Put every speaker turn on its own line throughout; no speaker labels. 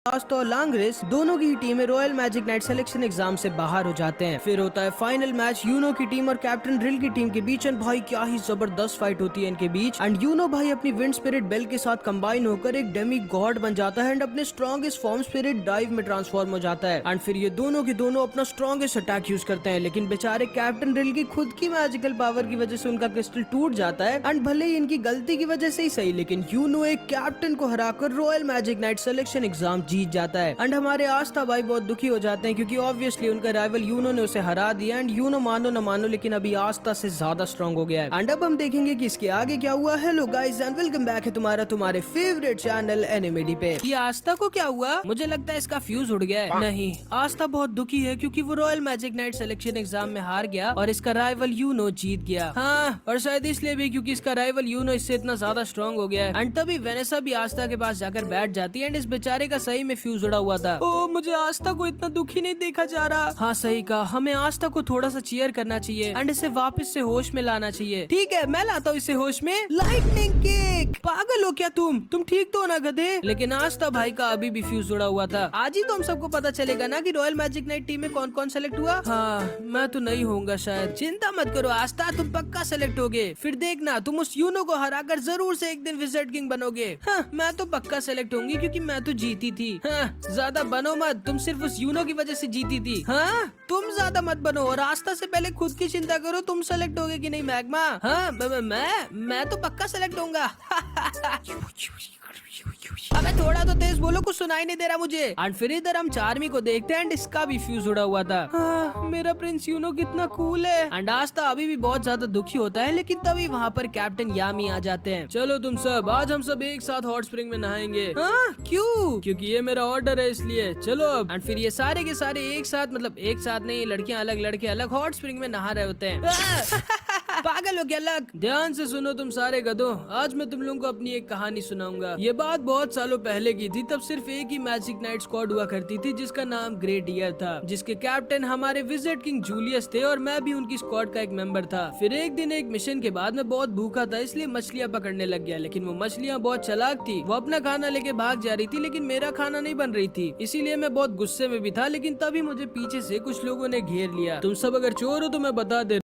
आस्ता और लांग्रिस दोनों की ही टीमें royal magic knight selection exam से बाहर हो जाते हैं। फिर होता है फाइनल मैच यूनो की टीम और कैप्टन ड्रिल की टीम के बीच। एंड भाई क्या ही जबरदस्त फाइट होती है इनके बीच। एंड यूनो भाई अपनी विंड स्पिरिट बेल के साथ कंबाइन होकर एक डेमी गॉड बन जाता है एंड अपने स्ट्रॉन्गेस्ट फॉर्म स्पिरिट डाइव में ट्रांसफॉर्म हो जाता है। एंड फिर ये दोनों के दोनों अपना स्ट्रॉन्गेस्ट अटैक यूज करते हैं, लेकिन बेचारे कैप्टन ड्रिल की खुद की मैजिकल पावर की वजह से उनका क्रिस्टल टूट जाता है। एंड भले ही इनकी गलती की वजह से ही सही, लेकिन यूनो एक कैप्टन को हराकर royal magic knight selection exam जीत जाता है। एंड हमारे आस्था भाई बहुत दुखी हो जाते हैं क्योंकि ऑब्वियसली उनका राइवल यूनो ने उसे हरा दिया। एंड यूनो मानो न मानो लेकिन अभी आस्था से ज्यादा स्ट्रॉन्ग हो गया है। एंड अब हम देखेंगे कि इसके आगे क्या हुआ। Hello guys and welcome back है तुम्हारे फेवरेट चैनल एनिमेडी पे। ये आस्था को क्या हुआ? मुझे लगता है इसका फ्यूज उड़ गया है। नहीं, आस्था बहुत दुखी है क्योंकि वो royal magic knight selection exam में हार गया और इसका राइवल यूनो जीत गया। हाँ, और शायद इसलिए भी क्योंकि इसका राइवल यूनो इससे इतना ज्यादा स्ट्रॉन्ग हो गया है। एंड तभी वेनेसा भी आस्था के पास जाकर बैठ जाती है। एंड इस बेचारे का सही में फ्यूज उड़ा हुआ था। ओ, मुझे आस्था को इतना दुखी नहीं देखा जा रहा। हाँ सही कहा, हमें आस्था को थोड़ा सा चीयर करना चाहिए एंड इसे वापस से होश में लाना चाहिए। ठीक है, मैं लाता हूँ इसे होश में। Lightning kick! पागल हो क्या तुम ठीक तो हो ना गधे? लेकिन आस्था भाई का अभी भी फ्यूज उड़ा हुआ था। आज ही तो हम सबको पता चलेगा ना कि रॉयल मैजिक नाइट टीम में कौन कौन सेलेक्ट हुआ। हाँ, मैं तो नहीं होऊंगा शायद। चिंता मत करो आस्था, तुम पक्का सेलेक्ट होगे। फिर देखना तुम उस यूनो को हराकर जरूर से एक दिन विजिट किंग बनोगे। हाँ, मैं तो पक्का सेलेक्ट होंगी क्योंकि मैं तो जीती थी। हाँ, ज्यादा बनो मत, तुम सिर्फ उस यूनो की वजह से जीती थी। हाँ, तुम ज्यादा मत बनो और आस्था से पहले खुद की चिंता करो, तुम सेलेक्ट होगे कि नहीं मैग्मा। हाँ, मैं तो पक्का सेलेक्ट होऊंगा। अबे थोड़ा तो तेज बोलो, कुछ सुनाई नहीं दे रहा मुझे। एंड फिर इधर हम चार्मी को देखते हैं एंड इसका भी फ्यूज उड़ा हुआ था। मेरा प्रिंस यूनो कितना कूल है। एंड आस्था अभी भी बहुत ज्यादा दुखी होता है, लेकिन तभी वहाँ पर कैप्टन यामी आ जाते हैं। चलो तुम सब, आज हम सब एक साथ हॉट स्प्रिंग में नहाएंगे। क्यों? क्योंकि ये मेरा ऑर्डर है इसलिए। चलो अब। एंड फिर ये सारे के सारे एक साथ, मतलब एक साथ नहीं, लड़कियां अलग लड़के अलग हॉट स्प्रिंग में नहा रहे होते हैं। पागल हो क्या लग? ध्यान से सुनो तुम सारे गधों, आज मैं तुम लोगों को अपनी एक कहानी सुनाऊंगा। ये बात बहुत सालों पहले की थी। तब सिर्फ एक ही मैजिक नाइट स्क्वाड हुआ करती थी जिसका नाम ग्रेट ईयर था, जिसके कैप्टन हमारे विजिट किंग जूलियस थे और मैं भी उनकी स्क्वाड का एक मेंबर था। फिर एक दिन एक मिशन के बाद मैं बहुत भूखा था, इसलिए मछलियाँ पकड़ने लग गया। लेकिन वो मछलियाँ बहुत चालाक थी, वो अपना खाना लेके भाग जा रही थी, लेकिन मेरा खाना नहीं बन रही थी। इसीलिए मैं बहुत गुस्से में भी था। लेकिन तभी मुझे पीछे से कुछ लोगों ने घेर लिया। तुम सब अगर चोर हो तो मैं बता दे,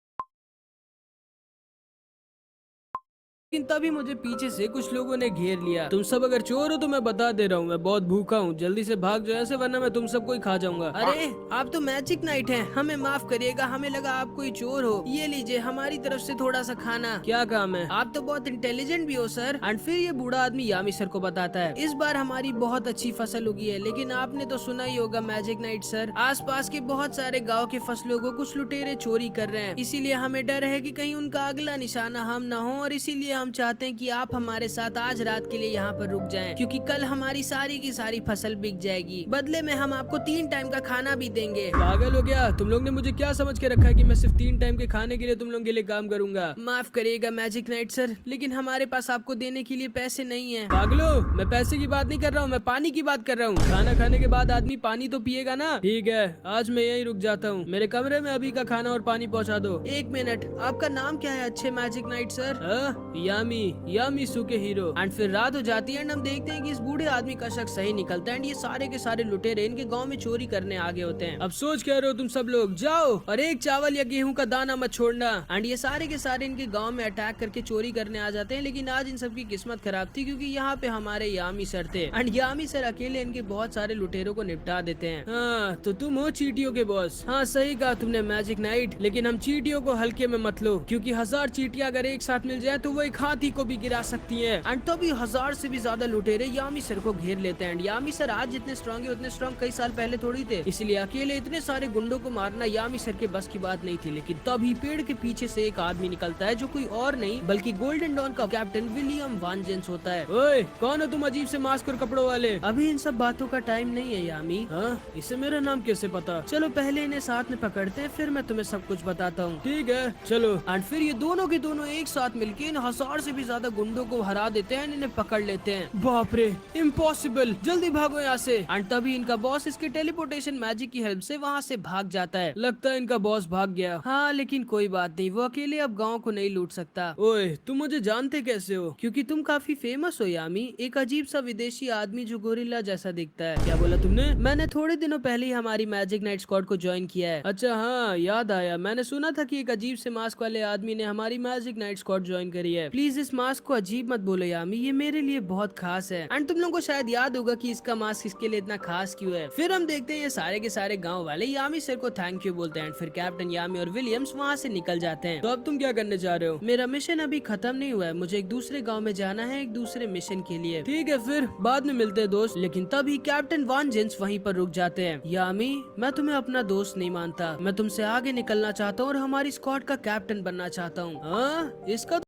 लेकिन तभी मुझे पीछे से कुछ लोगों ने घेर लिया। तुम सब अगर चोर हो तो मैं बता दे रहा हूँ, मैं बहुत भूखा हूँ, जल्दी से भाग जाओ ऐसे, वरना मैं तुम सबको ही खा जाऊंगा। अरे आप तो मैजिक नाइट हैं, हमें माफ करिएगा, हमें लगा आप कोई चोर हो। ये लीजिए हमारी तरफ से थोड़ा सा खाना। क्या काम है? आप तो बहुत इंटेलिजेंट भी हो सर। एंड फिर ये बूढ़ा आदमी यामी सर को बताता है, इस बार हमारी बहुत अच्छी फसल उगी है, लेकिन आपने तो सुना ही होगा मैजिक नाइट सर, आस पास के बहुत सारे गाँव के फसलों को कुछ लुटेरे चोरी कर रहे हैं। इसीलिए हमें डर है कि कहीं उनका अगला निशाना हम न हो, और इसीलिए हम चाहते हैं कि आप हमारे साथ आज रात के लिए यहाँ पर रुक जाएं, क्योंकि कल हमारी सारी की सारी फसल बिक जाएगी। बदले में हम आपको 3 टाइम का खाना भी देंगे। पागल हो गया? तुम लोग ने मुझे क्या समझ के रखा है कि मैं सिर्फ 3 टाइम के खाने के लिए तुम लोग के लिए काम करूंगा? माफ करिएगा मैजिक नाइट सर, लेकिन हमारे पास आपको देने के लिए पैसे नहीं है। पागलो, मैं पैसे की बात नहीं कर रहा हूँ, मैं पानी की बात कर रहा हूँ। खाना खाने के बाद आदमी पानी तो पिएगा ना। ठीक है, आज मैं यही रुक जाता हूँ, मेरे कमरे में अभी का खाना और पानी पहुँचा दो। 1 मिनट, आपका नाम क्या है अच्छे मैजिक नाइट सर? यामी सुके हीरो। एंड फिर रात हो जाती है एंड हम देखते हैं कि इस बूढ़े आदमी का शक सही निकलता है एंड ये सारे के सारे लुटेरे इनके गांव में चोरी करने आगे होते हैं। अब सोच कह रहे हो तुम सब लोग, जाओ और एक चावल या गेहूं का दाना मत छोड़ना। एंड ये सारे के सारे इनके गांव में अटैक करके चोरी करने आ जाते हैं। लेकिन आज इन सबकी किस्मत खराब थी क्योंकि यहाँ पे हमारे यामी सर थे एंड यामी सर अकेले इनके बहुत सारे लुटेरों को निपटा देते हैं। हाँ, तो तुम हो चीटियों के बॉस। हाँ सही कहा तुमने मैजिक नाइट, लेकिन हम चीटियों को हल्के में मत लो, क्योंकि 1000 चीटियां अगर एक साथ मिल जाए तो वो एक हाथी को भी गिरा सकती है। एंड तभी 1000 से भी ज्यादा लुटेरे यामी सर को घेर लेते हैं। यामी सर आज जितने स्ट्रॉन्ग है उतने स्ट्रॉन्ग कई साल पहले थोड़ी थे, इसलिए अकेले इतने सारे गुंडों को मारना यामी सर के बस की बात नहीं थी। लेकिन तभी पेड़ के पीछे से एक आदमी निकलता है जो कोई और नहीं बल्कि गोल्डन डॉन का कैप्टन विलियम वानजेंस होता है। ओए, कौन हो तुम अजीब से मास्क और कपड़ों वाले? अभी इन सब बातों का टाइम नहीं है यामी। हाँ, इसे मेरा नाम कैसे पता? चलो पहले इन्हें साथ में पकड़ते हैं, फिर मैं तुम्हें सब कुछ बताता हूँ। ठीक है चलो। एंड फिर ये दोनों के दोनों एक साथ मिलके इन 1000 1000 से भी ज्यादा गुंडों को हरा देते हैं, इन्हें पकड़ लेते हैं। बाप रे, इम्पॉसिबल, जल्दी भागो यहाँ से। एंड तभी इनका बॉस इसके टेलीपोर्टेशन मैजिक की हेल्प से वहाँ से भाग जाता है। लगता है इनका बॉस भाग गया। हाँ लेकिन कोई बात नहीं, वो अकेले अब गाँव को नहीं लूट सकता। ओए, तुम मुझे जानते कैसे हो? क्योंकि तुम काफी फेमस हो यामी, एक अजीब सा विदेशी आदमी जो गोरिल्ला जैसा दिखता है। क्या बोला तुमने? मैंने थोड़े दिनों पहले ही हमारी मैजिक नाइट स्क्वाड को ज्वाइन किया है। अच्छा हाँ, याद आया, मैंने सुना था कि एक अजीब से मास्क वाले आदमी ने हमारी मैजिक नाइट स्क्वाड ज्वाइन करी है। प्लीज इस मास्क को अजीब मत बोलो यामी, ये मेरे लिए बहुत खास है। एंड तुम लोगों को शायद याद होगा कि इसका मास्क इसके लिए इतना खास क्यों है। फिर हम देखते हैं ये सारे के सारे गाँव वाले यामी सर को थैंक यू बोलते हैं। फिर कैप्टन यामी और विलियम्स वहाँ से निकल जाते हैं। तो अब तुम क्या करने जा रहे हो? मेरा मिशन अभी खत्म नहीं हुआ है, मुझे एक दूसरे गाँव में जाना है एक दूसरे मिशन के लिए। ठीक है, फिर बाद में मिलते हैं दोस्त। लेकिन तभी कैप्टन वांजेंस वहीं पर रुक जाते हैं। यामी, मैं तुम्हें अपना दोस्त नहीं मानता, मैं तुमसे आगे निकलना चाहता हूँ और हमारी स्क्वाड का कैप्टन बनना चाहता हूँ। हाँ, इसका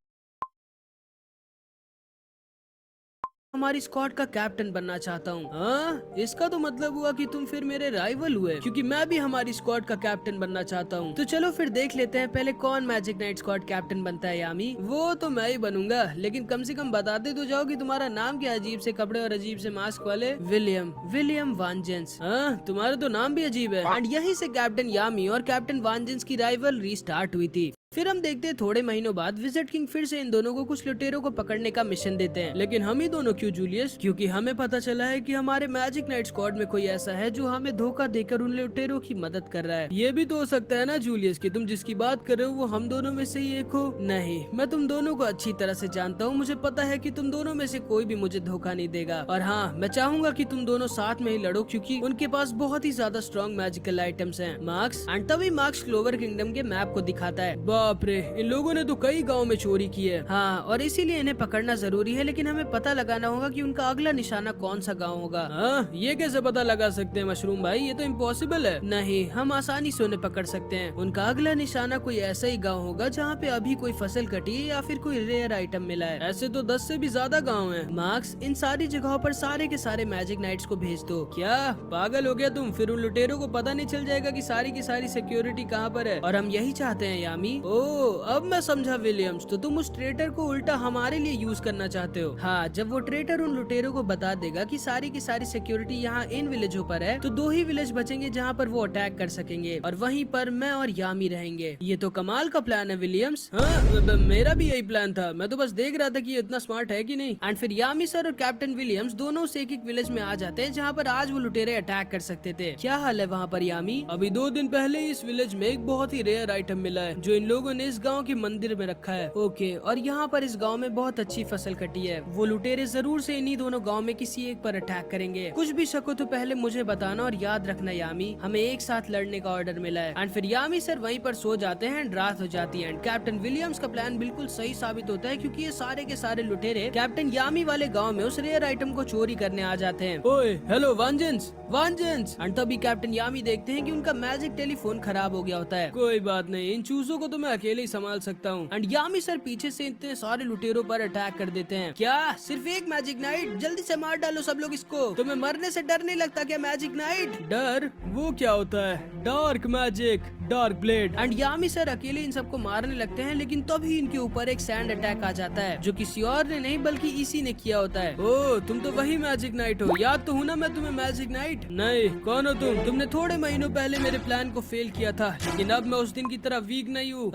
हमारी स्क्वाड का कैप्टन बनना चाहता हूँ। हाँ, इसका तो मतलब हुआ कि तुम फिर मेरे राइवल हुए, क्योंकि मैं भी हमारी स्क्वाड का कैप्टन बनना चाहता हूँ। तो चलो फिर देख लेते हैं पहले कौन मैजिक नाइट स्क्वाड कैप्टन बनता है। यामी, वो तो मैं ही बनूंगा, लेकिन कम से कम बताते तो जाओ कि तुम्हारा नाम क्या? अजीब से कपड़े और अजीब से मास्क वाले। विलियम वांजेंस। हाँ, तुम्हारा तो नाम भी अजीब है। एंड यहीं से कैप्टन यामी और कैप्टन वांजेंस की राइवलरी स्टार्ट हुई थी। फिर हम देखते हैं थोड़े महीनों बाद विजिट किंग फिर से इन दोनों को कुछ लुटेरों को पकड़ने का मिशन देते हैं। लेकिन हम ही दोनों क्यों जूलियस? क्योंकि हमें पता चला है कि हमारे मैजिक नाइट स्क्वाड में कोई ऐसा है जो हमें धोखा देकर उन लुटेरों की मदद कर रहा है। ये भी तो हो सकता है ना जूलियस कि तुम जिसकी बात कर रहे हो वो हम दोनों में से ही एक हो। नहीं, मैं तुम दोनों को अच्छी तरह से जानता हूँ, मुझे पता है कि तुम दोनों में से कोई भी मुझे धोखा नहीं देगा। और हाँ, मैं चाहूंगा कि तुम दोनों साथ में ही लड़ो, क्योंकि उनके पास बहुत ही ज्यादा स्ट्रॉन्ग मैजिकल आइटम्स हैं। मार्क्स। एंड तभी मार्क्स क्लोवर किंगडम के मैप को दिखाता है। बाप रे, इन लोगों ने तो कई गांव में चोरी की है। हाँ, और इसीलिए इन्हें पकड़ना जरूरी है, लेकिन हमें पता लगाना होगा कि उनका अगला निशाना कौन सा गांव होगा। हाँ, ये कैसे पता लगा सकते हैं मशरूम भाई? ये तो इम्पॉसिबल है। नहीं, हम आसानी से उन्हें पकड़ सकते हैं। उनका अगला निशाना कोई ऐसा ही गाँव होगा जहाँ पे अभी कोई फसल कटी है या फिर कोई रेयर आइटम मिला है। ऐसे तो 10 से भी ज्यादा गाँव है। मार्क्स, इन सारी जगहों पर सारे के सारे मैजिक नाइट्स को भेज दो। क्या पागल हो गया तुम? फिर उन लुटेरों को पता नहीं चल जाएगा कि सारी की सारी सिक्योरिटी कहाँ पर है? और हम यही चाहते हैं यामी। ओ, अब मैं समझा विलियम्स, तो तुम उस ट्रेटर को उल्टा हमारे लिए यूज करना चाहते हो। हाँ, जब वो ट्रेटर उन लुटेरों को बता देगा कि सारी की सारी सिक्योरिटी यहाँ इन विलेजों पर है, तो 2 ही विलेज बचेंगे जहाँ पर वो अटैक कर सकेंगे, और वहीं पर मैं और यामी रहेंगे। ये तो कमाल का प्लान है विलियम्स। हाँ, मेरा भी यही प्लान था, मैं तो बस देख रहा था कि ये इतना स्मार्ट है कि नहीं। एंड फिर यामी सर और कैप्टन विलियम्स दोनों से एक विलेज में आ जाते हैं जहाँ पर आज वो लुटेरे अटैक कर सकते थे। क्या हाल है वहाँ पर यामी? अभी 2 दिन पहले इस विलेज में एक बहुत ही रेयर आइटम मिला है जो इन लोगों ने इस गाँव के मंदिर में रखा है। ओके, और यहाँ पर इस गांव में बहुत अच्छी फसल कटी है। वो लुटेरे जरूर से इन्हीं दोनों गांव में किसी एक पर अटैक करेंगे। कुछ भी शक हो तो पहले मुझे बताना, और याद रखना यामी, हमें एक साथ लड़ने का ऑर्डर मिला है। एंड फिर यामी सर वहीं पर सो जाते हैं एंड रात हो जाती है। एंड कैप्टन विलियम्स का प्लान बिल्कुल सही साबित होता है, क्योंकि ये सारे के सारे लुटेरे कैप्टन यामी वाले गाँव में उस रेयर आइटम को चोरी करने आ जाते हैं। ओए, हेलो वांजेंस। एंड तभी कैप्टन यामी देखते हैं कि उनका मैजिक टेलीफोन खराब हो गया होता है। कोई बात नहीं, इन चूजों को तो मैं अकेले ही संभाल सकता हूँ। एंड यामी सर पीछे से इतने सारे लुटेरों पर अटैक कर देते हैं। क्या सिर्फ एक मैजिक नाइट? जल्दी से मार डालो सब लोग इसको। तुम्हें मरने से डर नहीं लगता क्या मैजिक नाइट? डर? वो क्या होता है? Dark magic, dark blade. And Yami sir अकेले इन सबको मारने लगते हैं, लेकिन तभी इनके ऊपर एक सैंड अटैक आ जाता है, जो किसी और ने नहीं बल्कि इसी ने किया होता है। ओ, तुम तो वही मैजिक नाइट हो, याद तो हूँ ना मैं तुम्हें मैजिक नाइट? नहीं, कौन हो तुम? तुमने थोड़े महीनों पहले मेरे प्लान को फेल किया था, लेकिन अब मैं उस दिन की तरह वीक नहीं हूँ।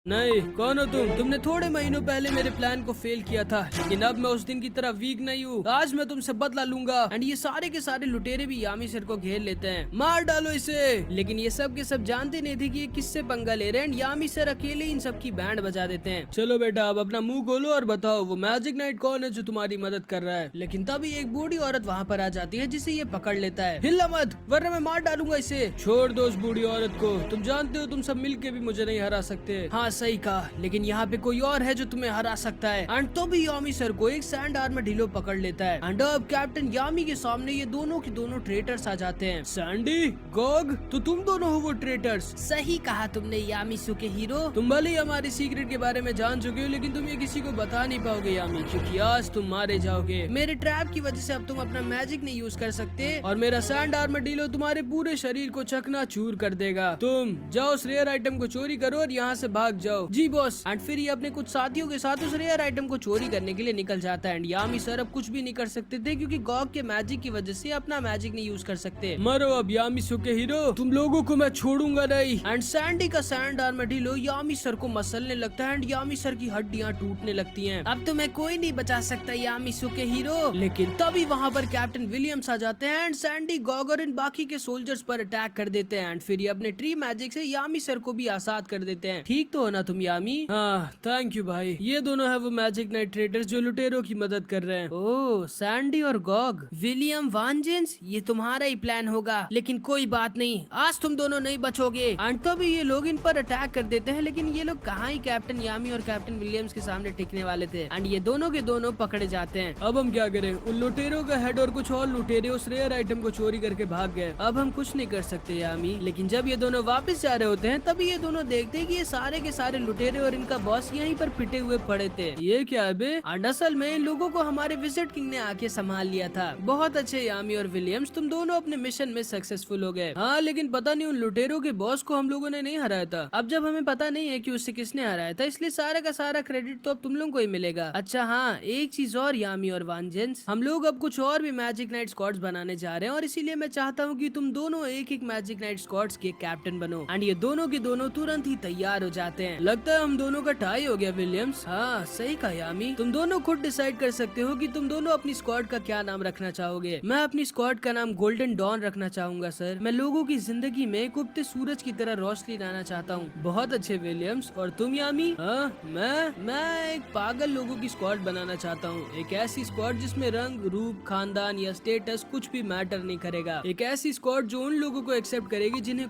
नहीं, कौन हो तुम? तुमने थोड़े महीनों पहले मेरे प्लान को फेल किया था, लेकिन अब मैं उस दिन की तरह वीक नहीं हूँ। आज मैं तुमसे बदला लूंगा। एंड ये सारे के सारे लुटेरे भी यामी सर को घेर लेते हैं। मार डालो इसे। लेकिन ये सब के सब जानते नहीं थे कि ये किससे पंगा ले रहे हैं। यामी सर अकेले इन सब की बैंड बजा देते हैं। चलो बेटा, अब अपना मुंह खोलो और बताओ वो मैजिक नाइट कौन है जो तुम्हारी मदद कर रहा है। लेकिन तभी एक बूढ़ी औरत वहाँ पर आ जाती है, जिसे ये पकड़ लेता है। हिल्ला मत, वरना मैं मार डालूंगा इसे। छोड़ दो उस बूढ़ी औरत को, तुम जानते हो तुम सब मिलके भी मुझे नहीं हरा सकते। हाँ, सही कहा, लेकिन यहाँ पे कोई और है जो तुम्हें हरा सकता है। एंड तो भी यामी सर को एक सैंड आर्मडिलो पकड़ लेता है। एंड अब कैप्टन यामी के सामने ये दोनों के दोनों ट्रेटर्स आ जाते हैं। सैंडी, गॉग, तो तुम दोनों हो वो ट्रेटर्स। सही कहा तुमने यामी सुके हीरो। तुम भले ही हमारे सीक्रेट के बारे में जान चुके हो, लेकिन तुम ये किसी को बता नहीं पाओगे यामी, क्योंकि आज तुम मारे जाओगे। मेरे ट्रैप की वजह से अब तुम अपना मैजिक नहीं यूज कर सकते और मेरा सैंड आर्मडिलो तुम्हारे पूरे शरीर को चकनाचूर कर देगा। तुम जाओ उस रेयर आइटम को चोरी करो और यहाँ से भाग जाओ। जी बॉस। एंड फिर ये अपने कुछ साथियों के साथ उस रेयर आइटम को चोरी करने के लिए निकल जाता है। एंड यामी सर अब कुछ भी नहीं कर सकते थे, क्योंकि गॉग के मैजिक की वजह से अपना मैजिक नहीं यूज कर सकते। मरो अब यामी सुके हीरो, तुम लोगों को मैं छोड़ूंगा नहीं। एंड सैंडी का सैंड आर्मडिलो यामी सर को मसलने लगता है एंड यामी सर की हड्डियां टूटने लगती हैं। अब तुम्हें कोई नहीं बचा सकता यामी सुके हीरो। लेकिन तभी वहाँ पर कैप्टन विलियम्स आ जाते हैं एंड सैंडी, गॉग और इन बाकी के सोल्जर्स पर अटैक कर देते हैं। एंड फिर ये अपने ट्री मैजिक से यामी सर को भी आजाद कर देते हैं। ठीक तो हो ना तुम यामी? हाँ थैंक यू भाई। ये दोनों है वो मैजिक नाइट ट्रेडर्स जो लुटेरों की मदद कर रहे हैं। ओह सैंडी और गॉग। विलियम वांजेंस, ये तुम्हारा ही प्लान होगा, लेकिन कोई बात नहीं, आज तुम दोनों नहीं बचोगे। एंड तभी ये लोग इन पर अटैक कर देते हैं, लेकिन ये लोग कहाँ ही कैप्टन यामी और कैप्टन विलियम्स के सामने टिकने वाले थे। एंड ये दोनों के दोनों पकड़े जाते हैं। अब हम क्या करें? उन लुटेरों का हेड और कुछ और लुटेरे उस रेयर आइटम को चोरी करके भाग गए। अब हम कुछ नहीं कर सकते यामी। लेकिन जब ये दोनों वापस जा रहे होते हैं तभी ये दोनों देखते हैं कि ये सारे के सारे लुटेरे और इनका बॉस यहीं पर पिटे हुए पड़े थे। ये क्या है बे? असल में इन लोगों को हमारे विजिट किंग ने आके संभाल लिया था। बहुत अच्छे यामी और विलियम्स, तुम दोनों अपने मिशन में सक्सेसफुल हो गए। हाँ लेकिन पता नहीं उन लुटेरों के बॉस को हम लोगों ने नहीं हराया था। अब जब हमें पता नहीं है कि उससे किसने हराया था, इसलिए सारा का सारा क्रेडिट तो अब तुम लोगों को ही मिलेगा। अच्छा हाँ, एक चीज और यामी और वांजेंस, हम लोग अब कुछ और भी मैजिक नाइट स्क्वाड्स बनाने जा रहे हैं और इसीलिए मैं चाहता हूँ कि तुम दोनों एक एक मैजिक नाइट स्क्वाड्स के कैप्टन बनो। एंड ये दोनों के दोनों तुरंत ही तैयार हो जाते हैं। लगता है हम दोनों का टाई हो गया विलियम्स। हाँ सही कहा यामी, तुम दोनों खुद डिसाइड कर सकते हो कि तुम दोनों अपनी स्क्वाड का क्या नाम रखना चाहोगे। मैं अपनी स्क्वाड का नाम गोल्डन डॉन रखना चाहूंगा सर। मैं लोगों की जिंदगी में एक उगते सूरज की तरह रोशनी लाना चाहता हूँ। बहुत अच्छे विलियम्स। और तुम यामी? हाँ मैं एक पागल लोगों की स्क्वाड बनाना चाहता हूँ। एक ऐसी स्क्वाड जिसमें रंग, रूप, खानदान या स्टेटस कुछ भी मैटर नहीं करेगा। एक ऐसी स्क्वाड जो उन लोगों को एक्सेप्ट करेगी जिन्हें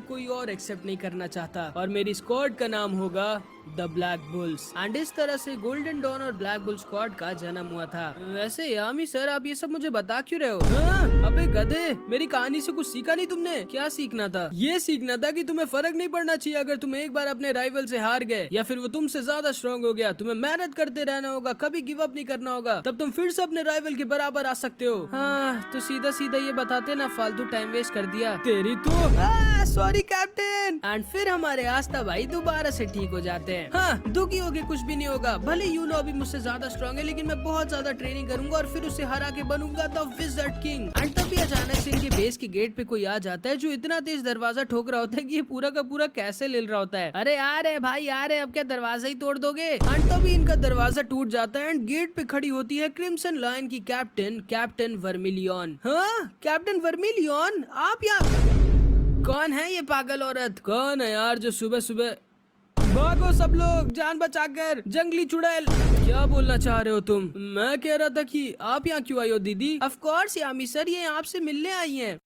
कोई और एक्सेप्ट नहीं करना चाहता। और मेरी स्क्वाड का नाम होगा द ब्लैक बुल्स। एंड इस तरह से गोल्डन डॉन और ब्लैक बुल स्क्वाड का जन्म हुआ था। वैसे यामी सर, आप ये सब मुझे बता क्यों रहे हो? हाँ? अबे गधे, मेरी कहानी से कुछ सीखा नहीं तुमने? क्या सीखना था? ये सीखना था कि तुम्हें फर्क नहीं पड़ना चाहिए अगर तुम एक बार अपने राइवल से हार गए या फिर वो तुमसे ज्यादा स्ट्रॉन्ग हो गया। तुम्हें मेहनत करते रहना होगा, कभी गिव अप नहीं करना होगा, तब तुम फिर से अपने राइवल के बराबर आ सकते हो। हाँ तो सीधा सीधा ये बताते ना, फालतू टाइम वेस्ट कर दिया। तेरी तो सॉरी कैप्टन। एंड फिर हमारे आस्था भाई दोबारा से ठीक हो जाते हैं। हाँ दुखी होके कुछ भी नहीं होगा। भले यूनो अभी मुझसे ज्यादा स्ट्रॉन्ग है, लेकिन मैं बहुत ज्यादा ट्रेनिंग करूंगा और फिर उसे हरा के बनूंगा द विज़र्ड किंग। एंड तभी अचानक से इनके बेस के गेट पे कोई आ जाता है जो इतना तेज दरवाजा ठोक रहा होता है कि ये पूरा का पूरा कैसे ले रहा होता है। अरे यार है भाई, यार है, अब क्या दरवाजा ही तोड़ दोगे? एंड तभी इनका दरवाजा टूट जाता है एंड गेट पे खड़ी होती है क्रिम्सन लायन की कैप्टन वर्मिलियन। हाँ कैप्टन वर्मिलियन, आप यहाँ? कौन है ये पागल औरत? कौन है यार जो सुबह सुबह? भागो सब लोग, जान बचाकर, जंगली चुड़ैल। क्या बोलना चाह रहे हो तुम? मैं कह रहा था कि आप यहाँ क्यों आई हो दीदी? ऑफ कोर्स यामी सर, ये आपसे मिलने आई हैं।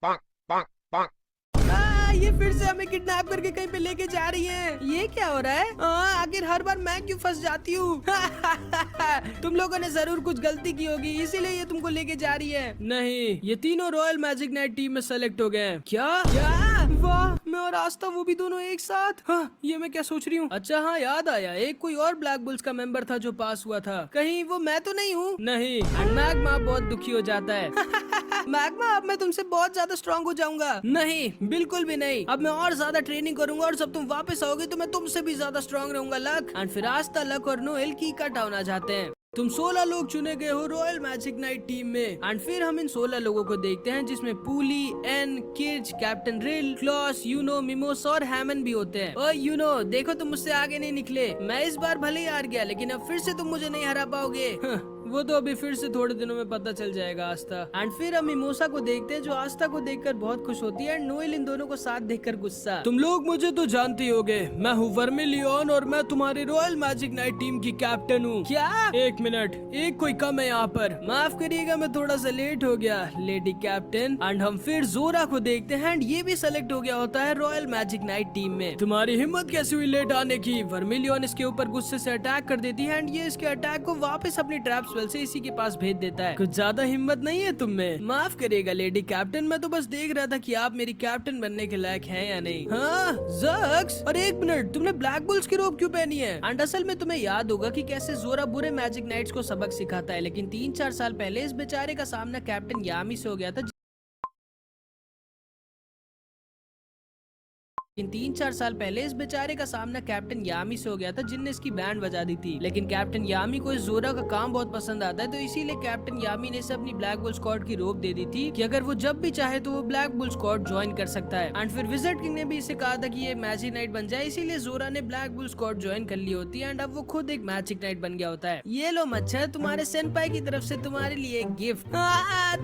ये फिर से हमें किडनैप करके कहीं पे लेके जा रही हैं। ये क्या हो रहा है? आखिर हर बार मैं क्यों फंस जाती हूँ? तुम लोगों ने जरूर कुछ गलती की होगी, इसीलिए ये तुमको लेके जा रही है। नहीं, ये तीनों रॉयल मैजिक नाइट टीम में सेलेक्ट हो गए हैं। क्या? वाह, मैं और आस्था वो भी दोनों एक साथ। हाँ, ये मैं क्या सोच रही हूँ? अच्छा हाँ याद आया, एक कोई और ब्लैक बुल्स का मेंबर था जो पास हुआ था। कहीं वो मैं तो नहीं हूँ? नहीं। मैग्मा बहुत दुखी हो जाता है। मैग्मा, अब मैं तुमसे बहुत ज्यादा स्ट्रॉन्ग हो जाऊंगा। नहीं, बिल्कुल भी नहीं। अब मैं और ज्यादा ट्रेनिंग करूंगा और जब तुम वापस आओगे तो मैं तुमसे भी ज्यादा स्ट्रॉन्ग रहूंगा। लक। एंड फिर आस्था, लक और नोएल की कट डाउन आ जाते हैं। तुम 16 लोग चुने गए हो रॉयल मैजिक नाइट टीम में। एंड फिर हम इन 16 लोगों को देखते हैं जिसमें पूली, एन, किर्च, कैप्टन रिल, क्लॉस, यूनो, मिमोस और हैमन भी होते हैं। और यूनो, देखो तुम मुझसे आगे नहीं निकले। मैं इस बार भले ही हार गया, लेकिन अब फिर से तुम मुझे नहीं हरा पाओगे। वो तो अभी फिर से थोड़े दिनों में पता चल जाएगा आस्था। एंड फिर हम मिमोसा को देखते हैं जो आस्था को देखकर बहुत खुश होती है एंड नोएल इन दोनों को साथ देखकर गुस्सा। तुम लोग मुझे तो जानते ही होगे, मैं हूँ वर्मिलियन और मैं तुम्हारी रॉयल मैजिक नाइट टीम की कैप्टन हूँ। क्या? एक मिनट, एक कोई कम है यहाँ पर, माफ करिएगा मैं थोड़ा सा लेट हो गया लेडी कैप्टन। एंड हम फिर जोरा को देखते हैं एंड ये भी सेलेक्ट हो गया होता है रॉयल मैजिक नाइट टीम में। तुम्हारी हिम्मत कैसे हुई लेट आने की? वर्मिलियन इसके ऊपर गुस्से से अटैक कर देती है एंड ये इसके अटैक को वापस अपनी ट्रैप स्पेल से इसी के पास भेज देता है। कुछ ज्यादा हिम्मत नहीं है तुम में? माफ करिएगा लेडी कैप्टन, मैं तो बस देख रहा था कि आप मेरी कैप्टन बनने के लायक हैं या नहीं। हाँ ज़क्स, और एक मिनट, तुमने ब्लैक बुल्स की रोब क्यों पहनी है? एंड असल में तुम्हें याद होगा कि कैसे जोरा बुरे मैजिक नाइट्स को सबक सिखाता है, लेकिन 3-4 साल पहले इस बेचारे का सामना कैप्टन यामी से हो गया था। 3-4 साल पहले इस बेचारे का सामना कैप्टन यामी से हो गया था जिनने इसकी बैंड बजा दी थी। लेकिन कैप्टन यामी को इस जोरा का काम बहुत पसंद आता है, तो इसीलिए कैप्टन यामी ने इसे अपनी ब्लैक बुल स्क्वाड की रोब दे दी थी कि अगर वो जब भी चाहे तो वो ब्लैक बुल स्क्वाड ज्वाइन कर सकता है। एंड फिर विज़र्ड किंग ने भी इसे कहा था कि ये मैजिक नाइट बन जाए, इसीलिए जोरा ने ब्लैक बुल स्क्वाड ज्वाइन कर ली होती है एंड अब वो खुद एक मैजिक नाइट बन गया होता है। ये लो मच्छर, तुम्हारे सेनपाई की तरफ से तुम्हारे लिए एक गिफ्ट।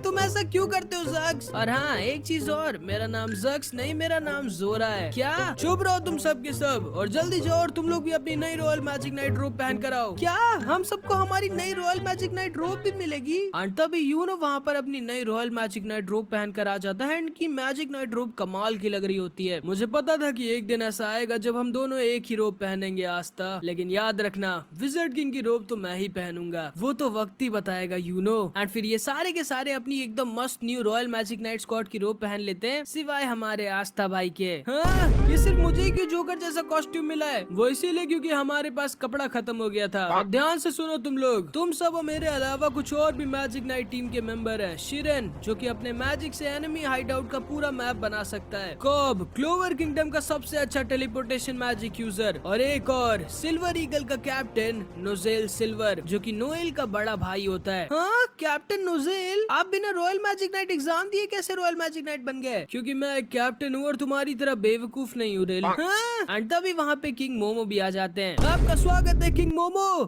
तुम ऐसा क्यों करते हो ज़क्स? और हाँ एक चीज और, मेरा नाम ज़क्स नहीं, मेरा नाम जोरा है। क्या? चुप रहो तुम सब के सब और जल्दी जाओ और तुम लोग भी अपनी नई रॉयल मैजिक नाइट रोब पहन कर आओ। क्या हम सबको हमारी नई रॉयल मैजिक नाइट रोब भी मिलेगी? और तभी यूनो वहाँ पर अपनी नई रॉयल मैजिक नाइट रोब पहन कर आ जाता है। इनकी मैजिक नाइट रोब कमाल की लग रही होती है। मुझे पता था कि एक दिन ऐसा आएगा जब हम दोनों एक ही रोब पहनेंगे आस्था, लेकिन याद रखना विज़र्ड किंग की रोब तो मैं ही पहनूंगा, वो तो वक्त ही बताएगा यूनो। एंड फिर ये सारे के सारे अपनी एकदम मस्त new royal magic night squad की रोब पहन लेते हैं, सिवाय हमारे आस्था भाई के। हाँ, ये सिर्फ मुझे क्यों जोकर जैसा कॉस्ट्यूम मिला है? वो इसीलिए क्योंकि हमारे पास कपड़ा खत्म हो गया था। अब ध्यान से सुनो तुम लोग, तुम सब और मेरे अलावा कुछ और भी मैजिक नाइट टीम के मेंबर हैं। शिरन जो कि अपने मैजिक से एनिमी हाइड आउट का पूरा मैप बना सकता है। कॉब क्लोवर किंगडम का सबसे अच्छा टेलीपोर्टेशन मैजिक यूजर, और एक और सिल्वर ईगल का कैप्टन नोजेल सिल्वर जो कि नोएल का बड़ा भाई होता है। हाँ कैप्टन नोजेल, आप बिना रॉयल मैजिक नाइट एग्जाम दिए कैसे रॉयल मैजिक नाइट बन गए? क्योंकि मैं एक कैप्टन हूँ और तुम्हारी तरह बेवकूफ नहीं हूँ। एंड तभी वहाँ पे किंग मोमो भी आ जाते हैं। आपका स्वागत है किंग मोमो।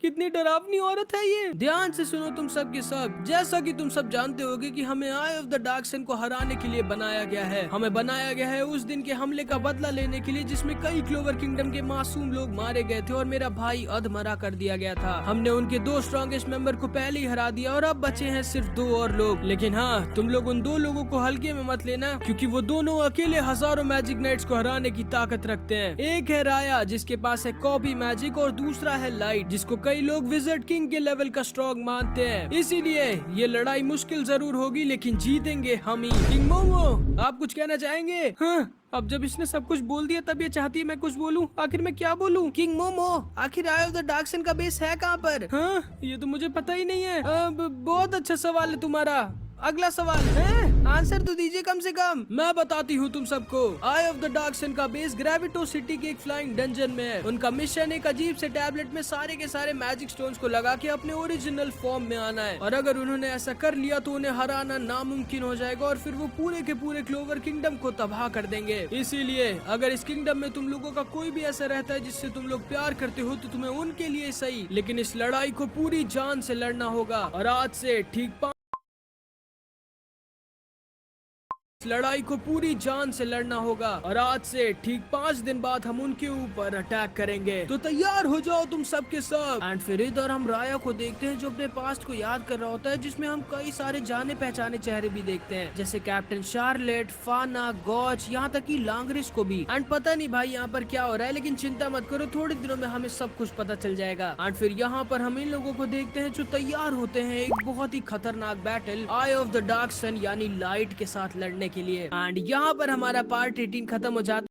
कितनी डरावनी औरत है ये। ध्यान से सुनो तुम सब के सब, जैसा कि तुम सब जानते होगे कि हमें आई ऑफ द डार्क सन को हराने के लिए बनाया गया है। हमें बनाया गया है उस दिन के हमले का बदला लेने के लिए जिसमें कई क्लोवर किंगडम के मासूम लोग मारे गए थे और मेरा भाई अधमरा कर दिया गया था। हमने उनके 2 स्ट्रॉन्गेस्ट मेंबर को पहले ही हरा दिया और अब बचे हैं सिर्फ 2 और लोग। लेकिन हाँ, तुम लोग उन 2 लोगों को हल्के में मत लेना, क्योंकि वो दोनों अकेले हजारों मैजिक नाइट्स को हराने की ताकत रखते हैं। एक है राया जिसके पास है कॉपी मैजिक और दूसरा है लाइट जिसको कई लोग विज़र्ड किंग के लेवल का स्ट्रॉन्ग मानते हैं। इसीलिए ये लड़ाई मुश्किल जरूर होगी लेकिन जीतेंगे हम ही। किंग मोमो, आप कुछ कहना चाहेंगे? हाँ, अब जब इसने सब कुछ बोल दिया तब ये चाहती है मैं कुछ बोलूं। आखिर मैं क्या बोलूं? किंग मोमो, आखिर आई ऑफ द डार्क सन का बेस है कहाँ पर? हाँ, ये तो मुझे पता ही नहीं है। बहुत अच्छा सवाल है तुम्हारा। अगला सवाल है, आंसर तो दीजिए कम से कम। मैं बताती हूँ तुम सबको। आई ऑफ द डार्क सन का बेस ग्रेविटो सिटी के एक फ्लाइंग डंजन में है। उनका मिशन एक अजीब से टैबलेट में सारे के सारे मैजिक स्टोन्स को लगा के अपने ओरिजिनल फॉर्म में आना है, और अगर उन्होंने ऐसा कर लिया तो उन्हें हराना नामुमकिन हो जाएगा और फिर वो पूरे के पूरे क्लोवर किंगडम को तबाह कर देंगे। इसीलिए अगर इस किंगडम में तुम लोगों का कोई भी ऐसा रहता है जिससे तुम लोग प्यार करते हो तो तुम्हें उनके लिए सही, लेकिन इस लड़ाई को पूरी जान से लड़ना होगा। और आज से ठीक इस लड़ाई को पूरी जान से लड़ना होगा और आज से ठीक 5 दिन बाद हम उनके ऊपर अटैक करेंगे। तो तैयार हो जाओ तुम सब के सब। एंड फिर इधर हम राया को देखते हैं जो अपने पास्ट को याद कर रहा होता है, जिसमें हम कई सारे जाने पहचाने चेहरे भी देखते हैं, जैसे कैप्टन शार्लेट, फाना, गॉच, यहाँ तक कि लांगरिस को भी। एंड पता नहीं भाई यहाँ पर क्या हो रहा है, लेकिन चिंता मत करो, थोड़े दिनों में हमें सब कुछ पता चल जाएगा। एंड फिर यहाँ पर हम इन लोगों को देखते हैं जो तैयार होते हैं एक बहुत ही खतरनाक battle eye of the dark sun यानी लाइट के साथ लड़ने के लिए। एंड यहाँ पर हमारा पार्ट 18 खत्म हो जाता है।